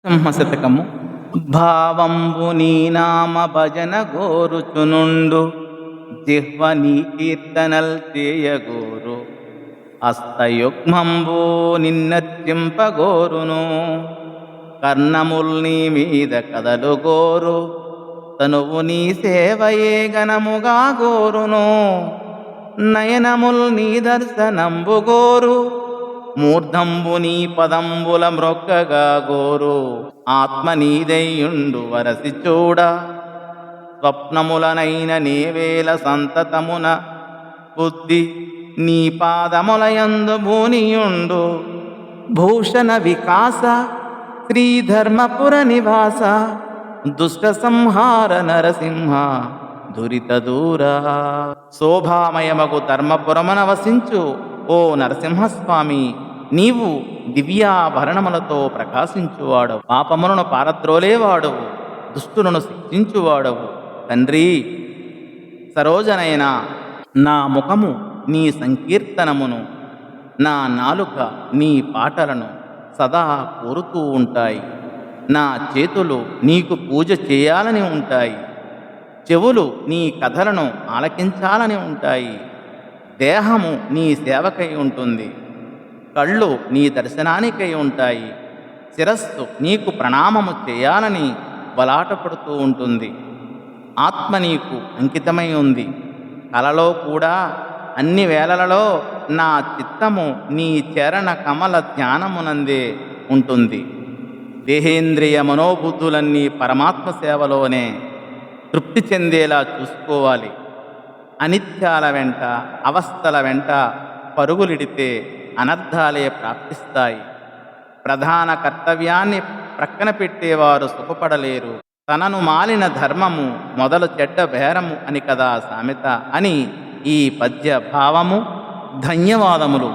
సింహశతకము. భావంబు నీ నామ భజన గోరుచునుండు, జిహ్వ నీ కీర్తనల్ చేయగోరు, హస్తయుగ్మంబు నిన్నర్చింపగోరును, కర్ణముల్ నీ మీద కదలుగోరు, తనువు నీ సేవయే గణముగా గోరును, నయనముల్ నీ దర్శనంబు గోరు, మూర్ధంబు నీ పదంబుల మ్రొక్కగా గోరు, ఆత్మ నీదయ్యుండు వరసి చూడ, స్వప్నములనైన నేవేల సంతతమున బుద్ధి నీ పాదములయందు భూనియుండు, భూషణ వికాస శ్రీధర్మపుర నివాస, దుష్ట సంహార నరసింహ దురిత దూర. శోభామయమగు ధర్మపురమున వసించు ఓ నరసింహస్వామి, నీవు దివ్యాభరణములతో ప్రకాశించువాడవు, పాపములను పారద్రోలేవాడవు, దుష్టులను శిక్షించువాడవు. తండ్రి, సరోజనైన నా ముఖము నీ సంకీర్తనమును, నా నాలుక నీ పాటలను సదా కోరుతూ ఉంటాయి. నా చేతులు నీకు పూజ చేయాలని ఉంటాయి, చెవులు నీ కథలను ఆలకించాలని ఉంటాయి, దేహము నీ సేవకై ఉంటుంది, కళ్ళు నీ దర్శనానికై ఉంటాయి, శిరస్సు నీకు ప్రణామము చేయాలని బలాటపడుతూ ఉంటుంది, ఆత్మ నీకు అంకితమై ఉంది. కలలో కూడా అన్ని వేళలలో నా చిత్తము నీ చరణ కమల ధ్యానమునందే ఉంటుంది. దేహేంద్రియ మనోబుద్ధులన్నీ పరమాత్మ సేవలోనే తృప్తి చెందేలా చూసుకోవాలి. అనిత్యాల వెంట అవస్థల వెంట పరుగులిడితే అనర్థాలే ప్రాప్తిస్తాయి. ప్రధాన కర్తవ్యాన్ని ప్రక్కన పెట్టేవారు సుఖపడలేరు. తనను మాలిన ధర్మము మొదలు చెడ్డ బేరము అని కదా సామెత అని ఈ పద్య భావము. ధన్యవాదములు.